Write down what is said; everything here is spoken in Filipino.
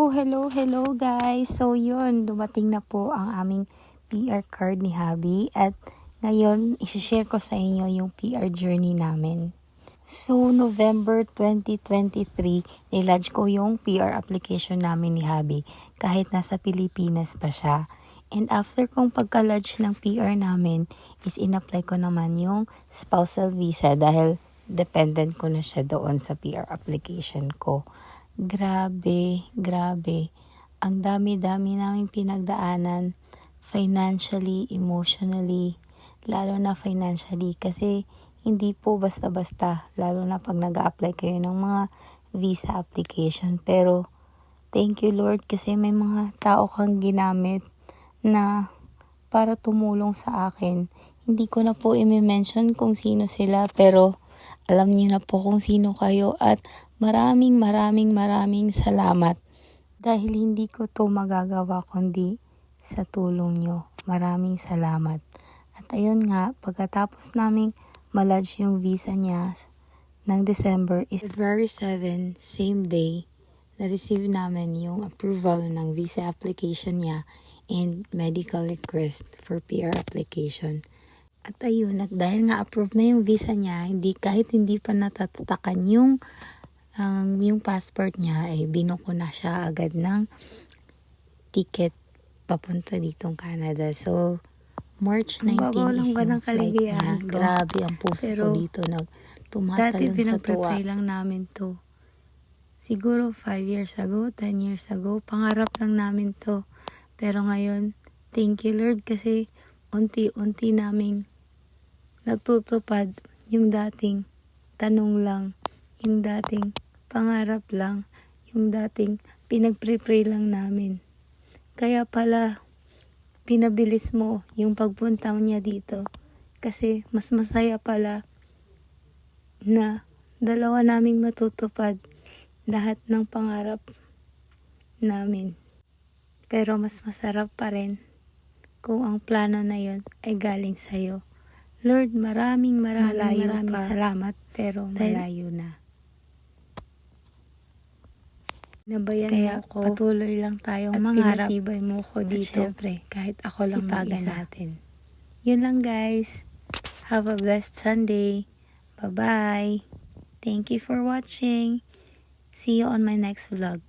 Hello guys. So yun, dumating na po ang aming PR card ni Habi at ngayon i-share ko sa inyo yung PR journey namin. So November 2023, nilodge ko yung PR application namin ni Habi kahit nasa Pilipinas pa siya. And after kong pagka-lodge ng PR namin is in-apply ko naman yung spousal visa dahil dependent ko na siya doon sa PR application ko. Grabe. Ang dami-dami naming pinagdaanan financially, emotionally, lalo na financially kasi hindi po basta-basta, lalo na pag nag-a-apply kayo ng mga visa application. Pero thank you Lord kasi may mga tao kang ginamit na para tumulong sa akin. Hindi ko na po i-mention kung sino sila pero alam niyo na po kung sino kayo at maraming salamat dahil hindi ko to magagawa kundi sa tulong nyo. Maraming salamat. At ayun nga, pagkatapos naming malodge yung visa niya ng December is February 7, same day, na-receive namin yung approval ng visa application niya and medical request for PR application. At ayun, at dahil nga approve na yung visa niya, kahit hindi pa natatatakan yung passport niya, ay binuko na siya agad ng ticket papunta ditong Canada. So, March 19 is yung flight niya. Grabe ang puso ko dito. Tumatalon sa tuwa. Dati pinag-prepare lang namin to. Siguro 5 years ago, 10 years ago, pangarap lang namin to. Pero ngayon, thank you Lord kasi unti-unti naming natutupad yung dating tanong lang, yung dating pangarap lang, yung dating pinag-pray lang namin. Kaya pala, pinabilis mo yung pagpunta niya dito kasi mas masaya pala na dalawa naming matutupad lahat ng pangarap namin. Pero mas masarap pa rin kung ang plano na yon ay galing sa'yo. Lord, maraming salamat pero malayo na. Nabayan kaya mo ko. Patuloy lang tayong mangarap. Pinatibay mo ko dito. At syempre, kahit ako lang mag-isa natin. Yun lang guys. Have a blessed Sunday. Bye-bye. Thank you for watching. See you on my next vlog.